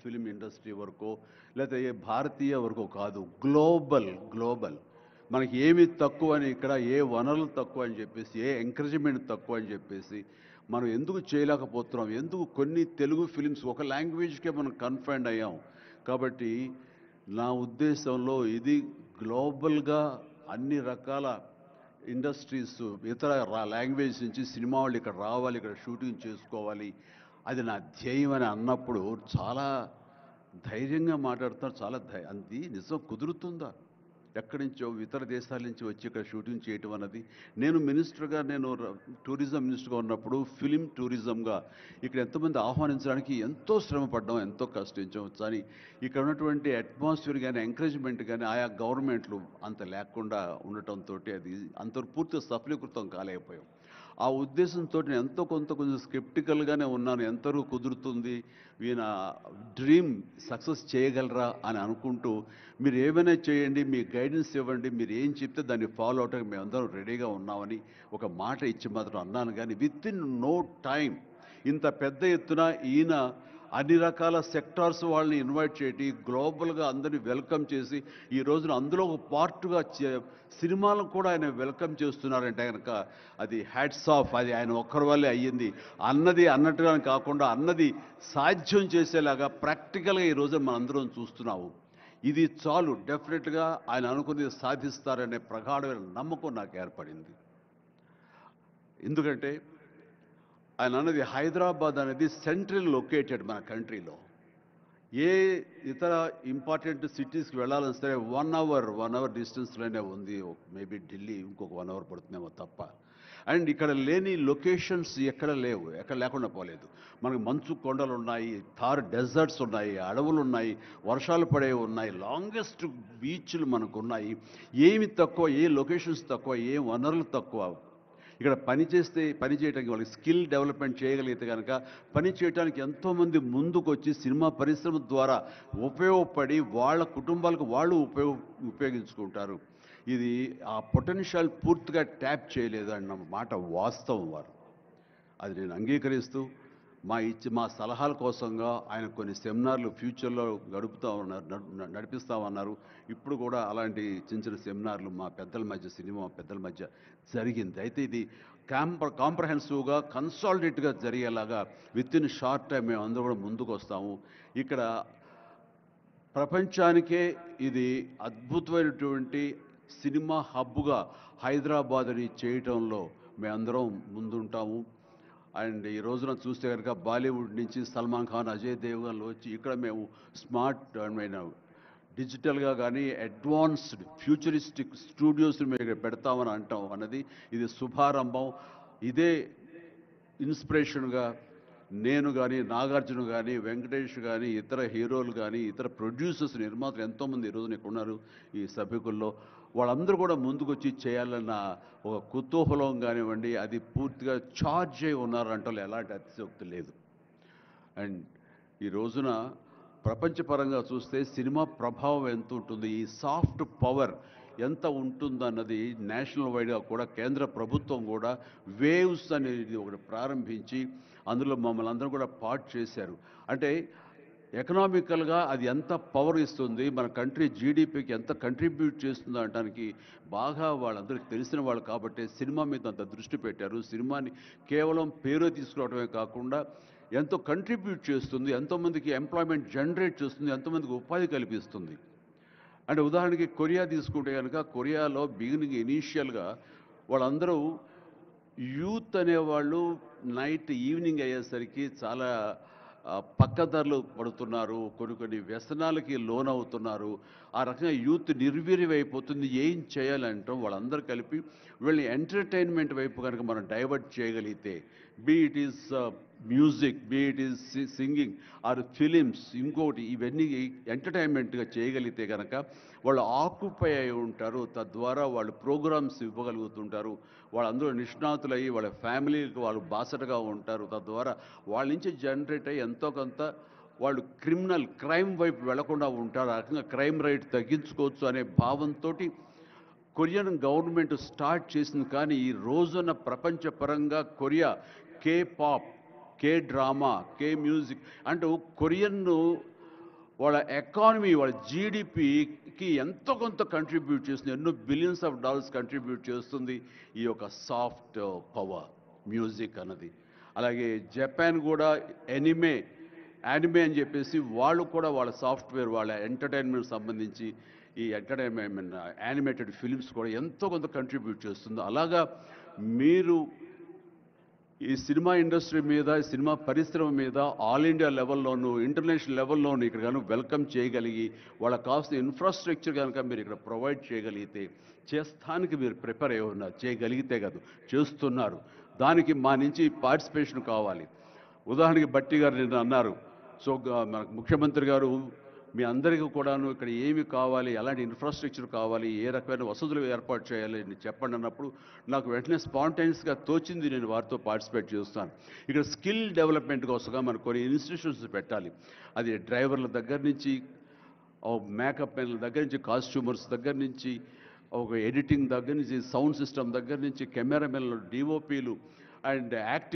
Film industry వరకు లేకపోతే ఏ భారతీయ వరకు కాదు, గ్లోబల్ మనకి ఏమి తక్కువ అని, ఇక్కడ ఏ వనరులు తక్కువ అని చెప్పేసి, ఏ ఎంకరేజ్మెంట్ తక్కువ అని చెప్పేసి మనం ఎందుకు చేయలేకపోతున్నాం, ఎందుకు కొన్ని తెలుగు ఫిలిమ్స్ ఒక లాంగ్వేజ్కే మనం కన్ఫైన్డ్ అయ్యాం. కాబట్టి నా ఉద్దేశంలో ఇది గ్లోబల్గా అన్ని రకాల ఇండస్ట్రీస్ ఇతర లాంగ్వేజ్ నుంచి సినిమా వాళ్ళు ఇక్కడ రావాలి, ఇక్కడ షూటింగ్ చేసుకోవాలి, అది నా ధ్యేయం అని అన్నప్పుడు చాలా ధైర్యంగా మాట్లాడుతున్నారు. చాలా అది నిజం కుదురుతుందా? ఎక్కడి నుంచో ఇతర దేశాల నుంచి వచ్చి ఇక్కడ షూటింగ్ చేయటం అన్నది, నేను మినిస్టర్గా, నేను టూరిజం మినిస్టర్గా ఉన్నప్పుడు ఫిలిం టూరిజంగా ఇక్కడ ఎంతమంది ఆహ్వానించడానికి ఎంతో శ్రమ పడ్డాం, ఎంతో కష్టించాం. కానీ ఇక్కడ ఉన్నటువంటి అట్మాస్ఫియర్ కానీ ఎంకరేజ్మెంట్ కానీ ఆయా గవర్నమెంట్లు అంత లేకుండా ఉండటంతో అది అంత పూర్తిగా సఫలీకృతం కాలేకపోయాం. ఆ ఉద్దేశంతో నేను ఎంతో కొంచెం స్కెప్టికల్గానే ఉన్నాను. ఎంతవరకు కుదురుతుంది, ఈయన డ్రీమ్ సక్సెస్ చేయగలరా అని అనుకుంటూ, మీరు ఏమైనా చేయండి, మీ గైడెన్స్ ఇవ్వండి, మీరు ఏం చెప్తే దాన్ని ఫాలో అవడానికి మేమందరం రెడీగా ఉన్నామని ఒక మాట ఇచ్చి మాత్రం అన్నాను. కానీ విత్ ఇన్ నో టైం ఇంత పెద్ద ఎత్తున ఈయన అన్ని రకాల సెక్టార్స్ వాళ్ళని ఇన్వైట్ చేయటి, గ్లోబల్గా అందరినీ వెల్కమ్ చేసి ఈ రోజున అందులో ఒక పార్ట్గా సినిమాలను కూడా ఆయన వెల్కమ్ చేస్తున్నారంటే కనుక అది హ్యాట్స్ ఆఫ్. అది ఆయన ఒక్కరి వల్లే అయ్యింది అన్నట్టుగా కాకుండా అన్నది సాధ్యం చేసేలాగా ప్రాక్టికల్గా ఈ రోజు మనందరం చూస్తున్నాము. ఇది చాలు, డెఫినెట్గా ఆయన అనుకున్నది సాధిస్తారనే ప్రగాఢమైన నమ్మకం నాకు ఏర్పడింది. ఎందుకంటే ఆయన అన్నది హైదరాబాద్ అనేది సెంట్రల్ లొకేటెడ్ మన కంట్రీలో. ఏ ఇతర ఇంపార్టెంట్ సిటీస్కి వెళ్ళాలని సరే 1 అవర్ డిస్టెన్స్లోనే ఉంది. మేబీ ఢిల్లీ ఇంకొక 1 అవర్ పడుతుందేమో తప్ప. అండ్ ఇక్కడ లేని లొకేషన్స్ ఎక్కడ లేవు, ఎక్కడ లేకుండా పోలేదు. మనకు మంచు కొండలు ఉన్నాయి, థార్ డెజర్ట్స్ ఉన్నాయి, అడవులు ఉన్నాయి, వర్షాలు పడేవి ఉన్నాయి, లాంగెస్ట్ బీచ్లు మనకు ఉన్నాయి. ఏమి తక్కువ, ఏ లొకేషన్స్ తక్కువ, ఏ వనరులు తక్కువ. ఇక్కడ పని చేయడానికి వాళ్ళకి స్కిల్ డెవలప్మెంట్ చేయగలిగితే కనుక పని చేయడానికి ఎంతోమంది ముందుకు వచ్చి సినిమా పరిశ్రమ ద్వారా ఉపయోగపడి వాళ్ళ కుటుంబాలకు వాళ్ళు ఉపయోగించుకుంటారు. ఇది ఆ పొటెన్షియల్ పూర్తిగా ట్యాప్ చేయలేదు అన్న మాట వాస్తవం. వారు అది నేను అంగీకరిస్తూ మా సలహాల కోసంగా ఆయన కొన్ని సెమినార్లు ఫ్యూచర్లో నడిపిస్తామన్నారు. ఇప్పుడు కూడా అలాంటి చిన్న సెమినార్లు మా పెద్దల మధ్య, సినిమా పెద్దల మధ్య జరిగింది. అయితే ఇది కాంప్రహెన్సివ్గా కన్సాలిడేట్గా జరిగేలాగా విత్ ఇన్ షార్ట్ టైం మేము అందరూ కూడా ముందుకు వస్తాము. ఇక్కడ ప్రపంచానికే ఇది అద్భుతమైనటువంటి సినిమా హబ్గా హైదరాబాద్ని చేయటంలో మేమందరం ముందుంటాము. అండ్ ఈ రోజున చూస్తే కనుక బాలీవుడ్ నుంచి సల్మాన్ ఖాన్, అజయ్ దేవ్గన్ వచ్చి ఇక్కడ మేము స్మార్ట్ డిజిటల్గా కానీ అడ్వాన్స్డ్ ఫ్యూచరిస్టిక్ స్టూడియోస్ని మేము ఇక్కడ పెడతామని అంటాం అన్నది ఇది శుభారంభం. ఇదే ఇన్స్పిరేషన్గా నేను కానీ, నాగార్జున కానీ, వెంకటేష్ కానీ, ఇతర హీరోలు కానీ, ఇతర ప్రొడ్యూసర్స్, నిర్మాతలు ఎంతోమంది ఈ రోజున ఇక్కడ ఉన్నారు ఈ సభ్యుకుల్లో. వాళ్ళందరూ కూడా ముందుకు వచ్చి చేయాలన్న ఒక కుతూహలం కానివ్వండి, అది పూర్తిగా ఛార్జ్ అయి ఉన్నారంటే ఎలాంటి అతిశయోక్తి లేదు. అండ్ ఈ రోజున ప్రపంచపరంగా చూస్తే సినిమా ప్రభావం ఎంత ఉంటుంది, ఈ సాఫ్ట్ పవర్ ఎంత ఉంటుందన్నది నేషనల్ వైడ్గా కూడా కేంద్ర ప్రభుత్వం కూడా వేవ్స్ అనేది ఒకటి ప్రారంభించి అందులో మమ్మల్ని అందరూ కూడా పార్ట్ చేశారు. అంటే ఎకనామికల్గా అది ఎంత పవర్ ఇస్తుంది, మన కంట్రీ జీడిపికి ఎంత కంట్రిబ్యూట్ చేస్తుందో అనడానికి బాగా వాళ్ళందరికీ తెలిసిన వాళ్ళు కాబట్టి సినిమా మీద అంత దృష్టి పెట్టారు. సినిమాని కేవలం పేరు తీసుకురావడమే కాకుండా ఎంతో కంట్రిబ్యూట్ చేస్తుంది, ఎంతోమందికి ఎంప్లాయ్మెంట్ జనరేట్ చేస్తుంది, ఎంతోమందికి ఉపాధి కల్పిస్తుంది. అంటే ఉదాహరణకి కొరియా తీసుకుంటే కనుక కొరియాలో బిగినింగ్ ఇనీషియల్గా వాళ్ళందరూ యూత్ అనేవాళ్ళు నైట్ ఈవినింగ్ అయ్యేసరికి చాలా పక్కదారులు పడుతున్నారు, కొన్ని వ్యసనాలకి లోనవుతున్నారు. ఆ రకంగా యూత్ నిర్వీర్యమైపోతుంది. ఏం చేయాలంటాం వాళ్ళందరూ కలిపి వీళ్ళని ఎంటర్టైన్మెంట్ వైపు కనుక మనం డైవర్ట్ చేయగలిగితే, be it is music, be it is singing or films, ఇంకోటి ఇవన్నీ ఎంటర్టైన్మెంట్గా చేయగలిగితే కనుక వాళ్ళు ఆక్యుపై అయి ఉంటారు. తద్వారా వాళ్ళు ప్రోగ్రామ్స్ ఇవ్వగలుగుతుంటారు. వాళ్ళందరూ నిష్ణాతులయ్యి వాళ్ళ ఫ్యామిలీకి వాళ్ళు బాసటగా ఉంటారు. తద్వారా వాళ్ళ నుంచి జనరేట్ అయ్యి ఎంతో కొంత వాళ్ళు క్రైమ్ వైపు వెళ్లకుండా ఉంటారు. ఆ రకంగా క్రైమ్ రేట్ తగ్గించుకోవచ్చు అనే భావంతో కొరియన్ గవర్నమెంట్ స్టార్ట్ చేసింది. కానీ ఈ రోజున ప్రపంచపరంగా Korea K pop, K drama, K music అంటూ కొరియన్ను వాళ్ళ ఎకానమీ, వాళ్ళ జీడిపికి ఎంతో కొంత కంట్రిబ్యూట్ చేస్తుంది, ఎన్నో బిలియన్స్ ఆఫ్ డాలర్స్ కంట్రిబ్యూట్ చేస్తుంది ఈ యొక్క సాఫ్ట్ పవర్ మ్యూజిక్ అన్నది. అలాగే జపాన్ కూడా యానిమే అని చెప్పేసి వాళ్ళు కూడా వాళ్ళ సాఫ్ట్వేర్, వాళ్ళ ఎంటర్టైన్మెంట్ సంబంధించి ఈ ఎంటర్టైన్మెంట్ యానిమేటెడ్ ఫిలిమ్స్ కూడా ఎంతో కొంత కంట్రిబ్యూట్ చేస్తుంది. అలాగా మీరు ఈ సినిమా ఇండస్ట్రీ మీద, సినిమా పరిశ్రమ మీద ఆల్ ఇండియా లెవెల్లోనూ, ఇంటర్నేషనల్ లెవెల్లోనూ ఇక్కడ కనుక వెల్కమ్ చేయగలిగి, వాళ్ళకి కావాల్సిన ఇన్ఫ్రాస్ట్రక్చర్ కనుక మీరు ఇక్కడ ప్రొవైడ్ చేయగలిగితే, చేస్తానికి మీరు ప్రిపేర్ అయి ఉన్నారు, చేయగలిగితే కాదు చేస్తున్నారు. దానికి మా నుంచి పార్టిసిపేషన్ కావాలి. ఉదాహరణకి బట్టి గారు నిన్న అన్నారు, సో మనకు ముఖ్యమంత్రి గారు మీ అందరికీ కూడాను ఇక్కడ ఏమి కావాలి, ఎలాంటి ఇన్ఫ్రాస్ట్రక్చర్ కావాలి, ఏ రకమైన వసతులు ఏర్పాటు చేయాలి అని చెప్పండి అన్నప్పుడు నాకు వెంటనే స్పాంటైనియస్గా తోచింది, నేను వారితో పార్టిసిపేట్ చేస్తాను. ఇక్కడ స్కిల్ డెవలప్మెంట్ కోసంగా మనం కొన్ని ఇన్స్టిట్యూషన్స్ పెట్టాలి. అది డ్రైవర్ల దగ్గర నుంచి, మేకప్ మెన్ల దగ్గర నుంచి, కాస్ట్యూమర్స్ దగ్గర నుంచి, ఒక ఎడిటింగ్ దగ్గర నుంచి, సౌండ్ సిస్టమ్ దగ్గర నుంచి, కెమెరామెన్లు, డిఓపీలు అండ్ యాక్టింగ్